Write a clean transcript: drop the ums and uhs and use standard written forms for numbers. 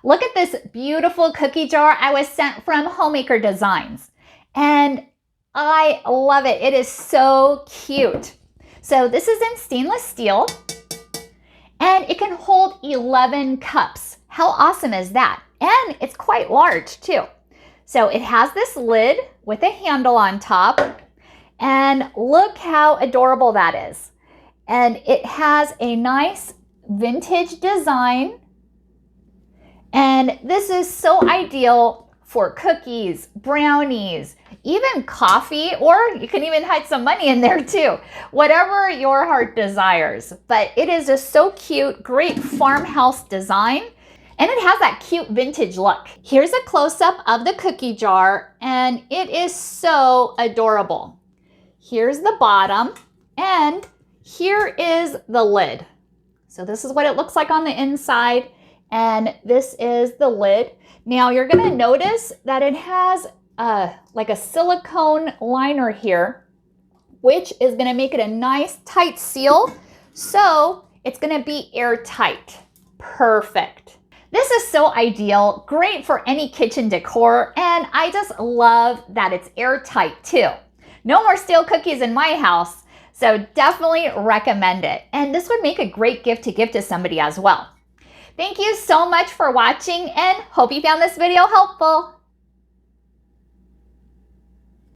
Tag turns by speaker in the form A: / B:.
A: Look at this beautiful cookie jar I was sent from Homemaker Designs. And I love it. It is so cute. So this is in stainless steel and it can hold 11 cups. How awesome is that? And it's quite large too. So it has this lid with a handle on top and look how adorable that is. And it has a nice vintage design. And this is so ideal for cookies, brownies, even coffee, or you can even hide some money in there too. Whatever your heart desires. But it is just so cute, great farmhouse design. And it has that cute vintage look. Here's a close-up of the cookie jar, and it is so adorable. Here's the bottom, and here is the lid. So this is what it looks like on the inside. And this is the lid. Now you're gonna notice that it has like a silicone liner here, which is gonna make it a nice tight seal. So it's gonna be airtight. Perfect. This is so ideal, great for any kitchen decor, and I just love that it's airtight too. No more stale cookies in my house, so definitely recommend it. And this would make a great gift to give to somebody as well. Thank you so much for watching and hope you found this video helpful.